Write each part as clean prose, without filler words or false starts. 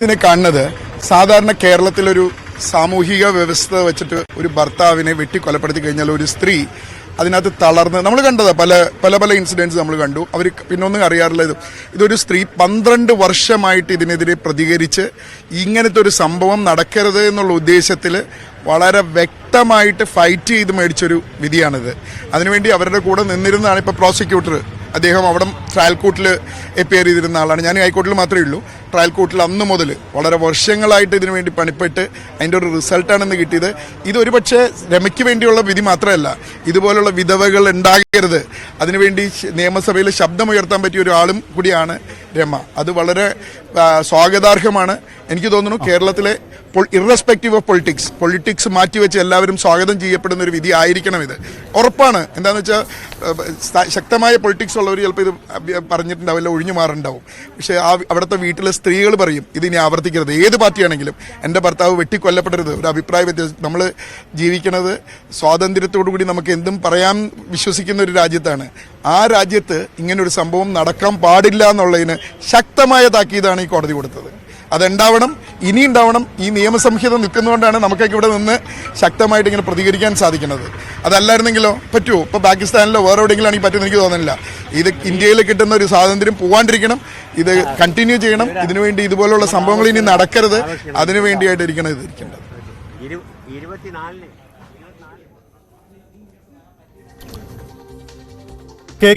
ഇതിനെ കാണുന്നത് സാധാരണ കേരളത്തിലൊരു സാമൂഹിക വ്യവസ്ഥ വെച്ചിട്ട് ഒരു ഭർത്താവിനെ വെട്ടിക്കൊലപ്പെടുത്തി കഴിഞ്ഞാൽ ഒരു സ്ത്രീ അതിനകത്ത് തളർന്ന് നമ്മൾ കണ്ടത് പല പല പല ഇൻസിഡൻസ് നമ്മൾ കണ്ടു. അവർ പിന്നൊന്നും അറിയാറില്ല. ഇതൊരു സ്ത്രീ 12 വർഷമായിട്ട് ഇതിനെതിരെ പ്രതികരിച്ച് ഇങ്ങനത്തെ ഒരു സംഭവം നടക്കരുത് എന്നുള്ള ഉദ്ദേശത്തിൽ വളരെ വ്യക്തമായിട്ട് ഫൈറ്റ് ചെയ്ത് മേടിച്ചൊരു വിധിയാണിത്. അതിനുവേണ്ടി അവരുടെ കൂടെ നിന്നിരുന്നതാണ് ഇപ്പോൾ പ്രോസിക്യൂട്ടർ. അദ്ദേഹം അവിടെ ട്രയൽ കോർട്ടിൽ എപ്പിയർ ചെയ്തിരുന്ന ആളാണ്. ഞാൻ ഹൈക്കോർട്ടിൽ മാത്രമേ ഉള്ളൂ. ട്രയൽ കോർട്ടിൽ അന്ന് മുതൽ വളരെ വർഷങ്ങളായിട്ട് ഇതിനു വേണ്ടി പണിപ്പെട്ട് അതിൻ്റെ ഒരു റിസൾട്ടാണെന്ന് കിട്ടിയത്. ഇതൊരു പക്ഷേ രമയ്ക്ക് വേണ്ടിയുള്ള വിധി മാത്രമല്ല, ഇതുപോലുള്ള വിധവകൾ ഉണ്ടാകരുത് അതിനുവേണ്ടി നിയമസഭയിൽ ശബ്ദമുയർത്താൻ പറ്റിയ ഒരാളും കൂടിയാണ് രമ. അത് വളരെ സ്വാഗതാർഹമാണ്. എനിക്ക് തോന്നുന്നു കേരളത്തിലെ ഇറസ്പെക്റ്റീവ് ഓഫ് പൊളിറ്റിക്സ് മാറ്റിവെച്ച് എല്ലാവരും സ്വാഗതം ചെയ്യപ്പെടുന്ന ഒരു വിധി ആയിരിക്കണം ഇത്. ഉറപ്പാണ്. എന്താണെന്ന് വെച്ചാൽ ശക്തമായ പൊളിറ്റിക്സ് ഉള്ളവർ ചിലപ്പോൾ ഇത് പറഞ്ഞിട്ടുണ്ടാവില്ല, ഒഴിഞ്ഞു മാറുണ്ടാവും. പക്ഷേ അവിടുത്തെ വീട്ടിലെ സ്ത്രീകൾ പറയും ഇതിനി ആവർത്തിക്കരുത്. ഏത് പാർട്ടിയാണെങ്കിലും എൻ്റെ ഭർത്താവ് വെട്ടിക്കൊല്ലപ്പെടരുത്. ഒരു അഭിപ്രായ വ്യത്യാസം. നമ്മൾ ജീവിക്കുന്നത് സ്വാതന്ത്ര്യത്തോടു കൂടി നമുക്ക് എന്തും പറയാൻ വിശ്വസിക്കുന്ന ഒരു രാജ്യത്താണ്. ആ രാജ്യത്ത് ഇങ്ങനൊരു സംഭവം നടക്കാൻ പാടില്ല എന്നുള്ളതിന് ശക്തമായ താക്കീതാണ് ഈ കോടതി കൊടുത്തത്. അതുണ്ടാവണം, ഇനി ഉണ്ടാവണം. ഈ നിയമസംഹിത നിൽക്കുന്നതുകൊണ്ടാണ് നമുക്കൊക്കെ ഇവിടെ നിന്ന് ശക്തമായിട്ട് ഇങ്ങനെ പ്രതികരിക്കാൻ സാധിക്കുന്നത്. അതല്ലായിരുന്നെങ്കിലോ പറ്റുമോ? ഇപ്പോൾ പാകിസ്ഥാനിലോ വേറെ എവിടെയെങ്കിലും ആണെങ്കിൽ പറ്റുമെന്ന് എനിക്ക് തോന്നുന്നില്ല. ഇത് ഇന്ത്യയിൽ കിട്ടുന്ന ഒരു സ്വാതന്ത്ര്യം പോവാണ്ടിരിക്കണം. ഇത് കണ്ടിന്യൂ ചെയ്യണം. ഇതിനുവേണ്ടി ഇതുപോലുള്ള സംഭവങ്ങൾ ഇനി നടക്കരുത്. അതിനു വേണ്ടിയായിട്ട് ഇരിക്കണം ഇത് ഇരിക്കേണ്ടത്.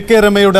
കെ രമയുടെ